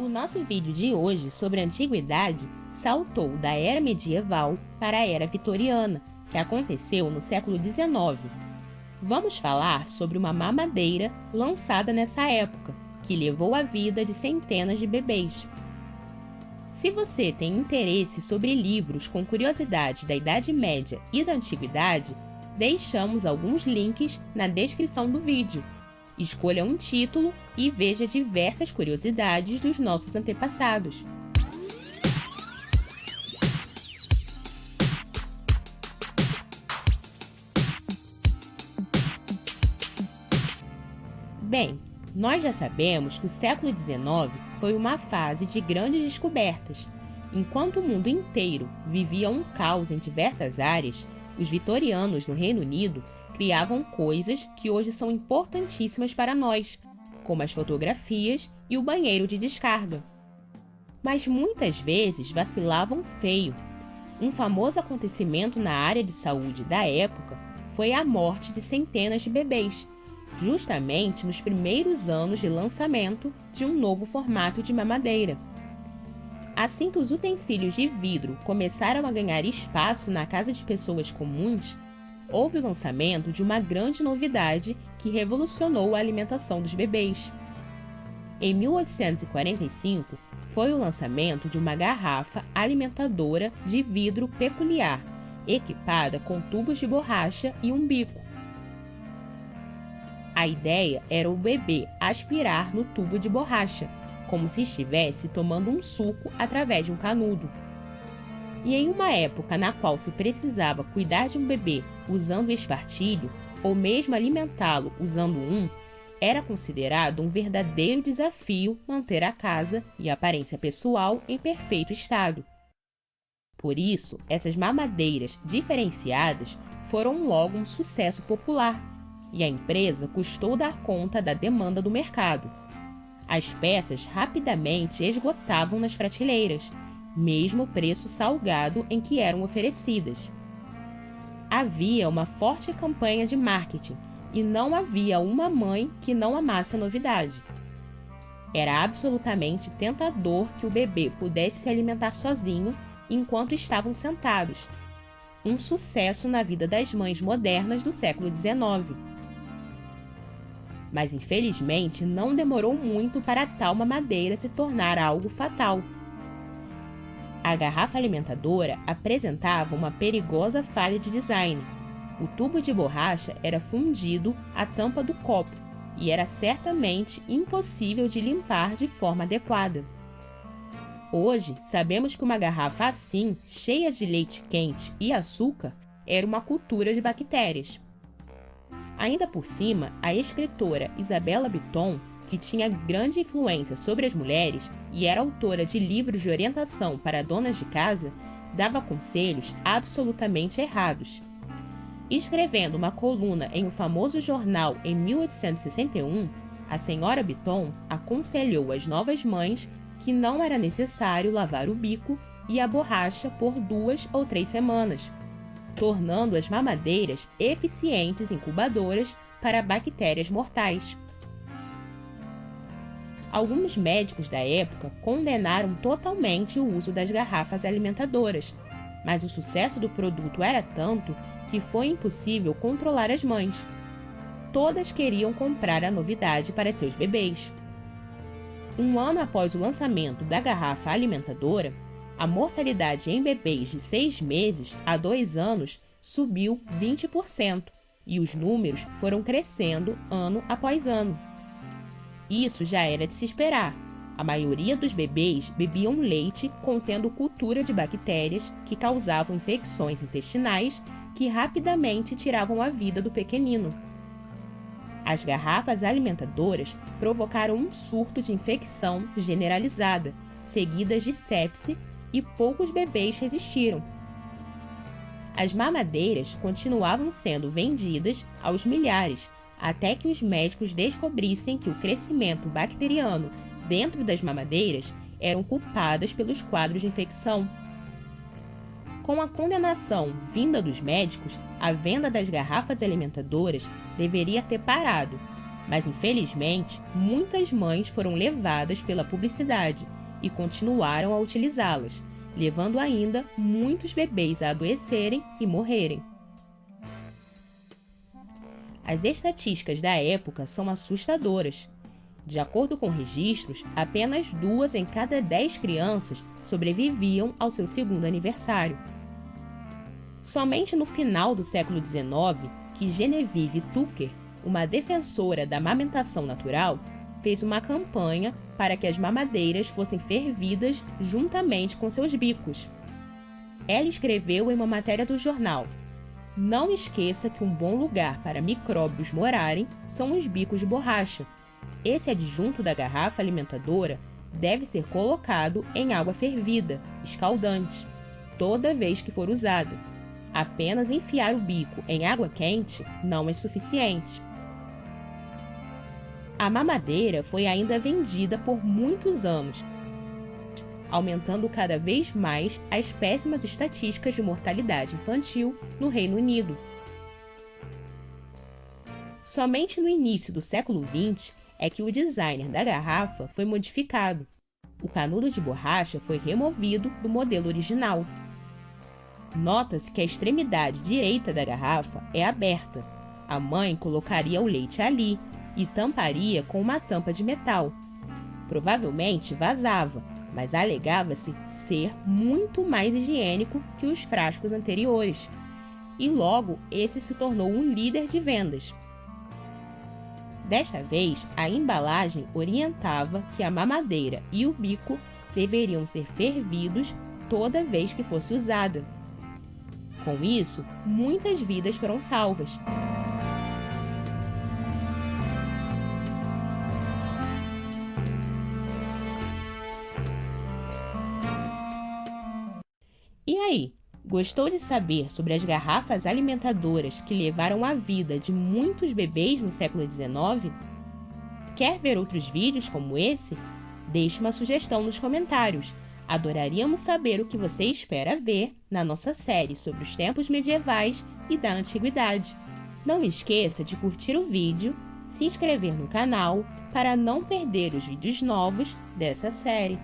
O nosso vídeo de hoje sobre a antiguidade saltou da era medieval para a era vitoriana, que aconteceu no século XIX. Vamos falar sobre uma mamadeira lançada nessa época, que levou a vida de centenas de bebês. Se você tem interesse sobre livros com curiosidades da Idade Média e da Antiguidade, deixamos alguns links na descrição do vídeo. Escolha um título e veja diversas curiosidades dos nossos antepassados. Bem, nós já sabemos que o século XIX foi uma fase de grandes descobertas. Enquanto o mundo inteiro vivia um caos em diversas áreas, os vitorianos no Reino Unido criavam coisas que hoje são importantíssimas para nós, como as fotografias e o banheiro de descarga. Mas muitas vezes vacilavam feio. Um famoso acontecimento na área de saúde da época foi a morte de centenas de bebês, justamente nos primeiros anos de lançamento de um novo formato de mamadeira. Assim que os utensílios de vidro começaram a ganhar espaço na casa de pessoas comuns, houve o lançamento de uma grande novidade que revolucionou a alimentação dos bebês. Em 1845, foi o lançamento de uma garrafa alimentadora de vidro peculiar, equipada com tubos de borracha e um bico. A ideia era o bebê aspirar no tubo de borracha, como se estivesse tomando um suco através de um canudo. E em uma época na qual se precisava cuidar de um bebê usando espartilho, ou mesmo alimentá-lo usando um, era considerado um verdadeiro desafio manter a casa e a aparência pessoal em perfeito estado. Por isso, essas mamadeiras diferenciadas foram logo um sucesso popular, e a empresa custou dar conta da demanda do mercado. As peças rapidamente esgotavam nas prateleiras, mesmo o preço salgado em que eram oferecidas. Havia uma forte campanha de marketing e não havia uma mãe que não amasse a novidade. Era absolutamente tentador que o bebê pudesse se alimentar sozinho enquanto estavam sentados. Um sucesso na vida das mães modernas do século XIX. Mas infelizmente não demorou muito para tal mamadeira se tornar algo fatal. A garrafa alimentadora apresentava uma perigosa falha de design. O tubo de borracha era fundido à tampa do copo e era certamente impossível de limpar de forma adequada. Hoje, sabemos que uma garrafa assim, cheia de leite quente e açúcar, era uma cultura de bactérias. Ainda por cima, a escritora Isabella Bitton, que tinha grande influência sobre as mulheres e era autora de livros de orientação para donas de casa, dava conselhos absolutamente errados. Escrevendo uma coluna em um famoso jornal em 1861, a senhora Bitton aconselhou as novas mães que não era necessário lavar o bico e a borracha por 2 ou 3 semanas, tornando as mamadeiras eficientes incubadoras para bactérias mortais. Alguns médicos da época condenaram totalmente o uso das garrafas alimentadoras, mas o sucesso do produto era tanto que foi impossível controlar as mães. Todas queriam comprar a novidade para seus bebês. Um ano após o lançamento da garrafa alimentadora, a mortalidade em bebês de 6 meses a 2 anos subiu 20% e os números foram crescendo ano após ano. Isso já era de se esperar. A maioria dos bebês bebiam leite contendo cultura de bactérias que causavam infecções intestinais que rapidamente tiravam a vida do pequenino. As garrafas alimentadoras provocaram um surto de infecção generalizada, seguidas de sepse, e poucos bebês resistiram. As mamadeiras continuavam sendo vendidas aos milhares, até que os médicos descobrissem que o crescimento bacteriano dentro das mamadeiras eram culpadas pelos quadros de infecção. Com a condenação vinda dos médicos, a venda das garrafas alimentadoras deveria ter parado, Mas infelizmente, muitas mães foram levadas pela publicidade e continuaram a utilizá-las, levando ainda muitos bebês a adoecerem e morrerem. As estatísticas da época são assustadoras. De acordo com registros, apenas 2 em cada 10 crianças sobreviviam ao seu segundo aniversário. Somente no final do século XIX, que Genevieve Tucker, uma defensora da amamentação natural, fez uma campanha para que as mamadeiras fossem fervidas juntamente com seus bicos. Ela escreveu em uma matéria do jornal: "Não esqueça que um bom lugar para micróbios morarem são os bicos de borracha. Esse adjunto da garrafa alimentadora deve ser colocado em água fervida, escaldante, toda vez que for usada. Apenas enfiar o bico em água quente não é suficiente." A mamadeira foi ainda vendida por muitos anos, aumentando cada vez mais as péssimas estatísticas de mortalidade infantil no Reino Unido. Somente no início do século XX é que o design da garrafa foi modificado. O canudo de borracha foi removido do modelo original. Nota-se que a extremidade direita da garrafa é aberta. A mãe colocaria o leite ali e tamparia com uma tampa de metal. Provavelmente vazava, mas alegava-se ser muito mais higiênico que os frascos anteriores. E logo esse se tornou um líder de vendas. Desta vez, a embalagem orientava que a mamadeira e o bico deveriam ser fervidos toda vez que fosse usada. Com isso, muitas vidas foram salvas. E aí, gostou de saber sobre as garrafas alimentadoras que levaram a vida de muitos bebês no século XIX? Quer ver outros vídeos como esse? Deixe uma sugestão nos comentários. Adoraríamos saber o que você espera ver na nossa série sobre os tempos medievais e da antiguidade. Não esqueça de curtir o vídeo, se inscrever no canal para não perder os vídeos novos dessa série.